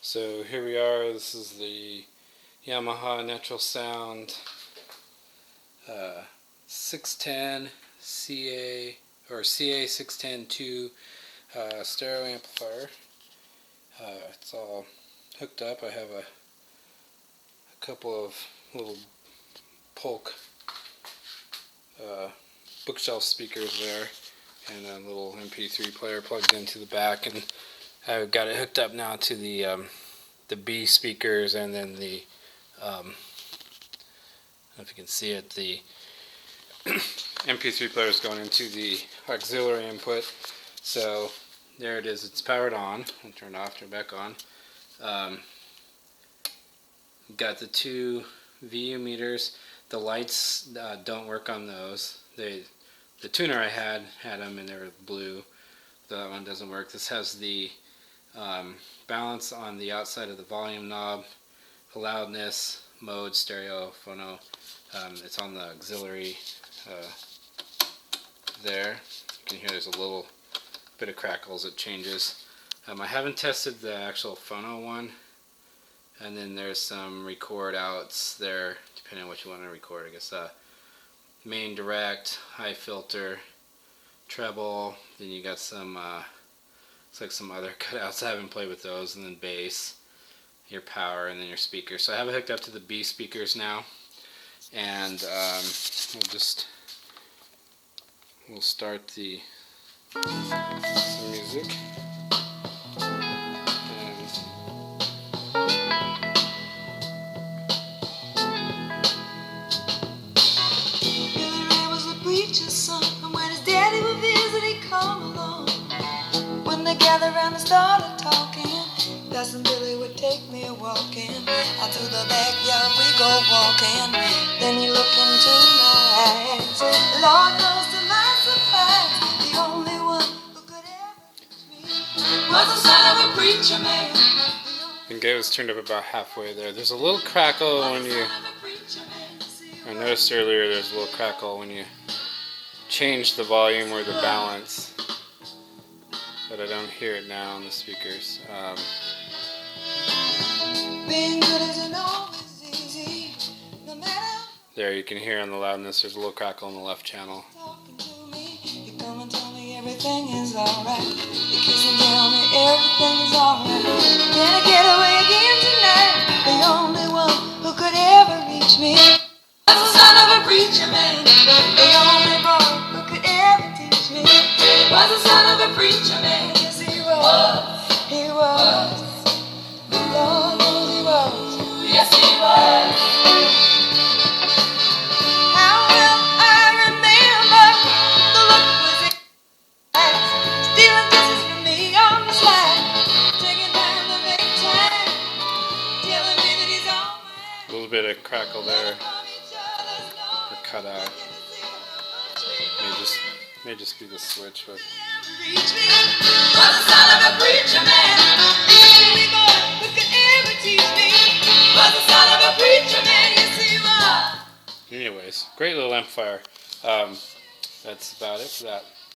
So here we are. This is the Yamaha Natural Sound 610 CA or CA-610 stereo amplifier. It's all hooked up. I have a couple of little Polk bookshelf speakers there, and a little MP3 player plugged into the back, and I've got it hooked up now to the B speakers, and then the I don't know if you can see it, the MP3 player is going into the auxiliary input. So there it is, it's powered on. I'll turn it off, turn it back on. Got the two VU meters. The lights don't work on those. The tuner I had them and they were blue. That one doesn't work. This has the balance on the outside of the volume knob, the loudness, mode, stereo, phono. It's on the auxiliary there. You can hear there's a little bit of crackles. It changes. I haven't tested the actual phono one. And then there's some record outs there, depending on what you want to record. I guess main direct, high filter, treble. Then you got some, looks like some other cutouts. I haven't played with those. And then bass, your power, and then your speaker. So I have it hooked up to the B speakers now, and we'll start the some music. And when his daddy would visit, he'd come along. When they gathered around and started talking, Cousin Billy would take me walking. Out to the backyard we go walking. Then he looked into my eyes. Lord knows to my surprise, the only one who could ever reach me was the son of a preacher man. I think it was turned up about halfway there. There's a little crackle when you, I noticed earlier there's a little crackle when you change the volume or the balance, but I don't hear it now on the speakers. There you can hear on the loudness there's a little crackle in the left channel. You come and tell me everything is alright. You kiss and tell me everything is alright. Can I get away again tonight? The only one who could ever reach me was the son of a preacher man. The only boy who could ever teach me was the son of a preacher man. Yes, he was. He was. The Lord knows he was. Yes, he was. How will I remember the look was in his eyes, stealing kisses from me on the slide, taking time to make time, telling me that he's all mine. A little bit of crackle there, or cut out. May just be the switch, but Reach me was the son of a preacher man. The only boy who could ever teach me was the son of a preacher man. Yes, he was. anyways, great little amplifier. That's about it for that.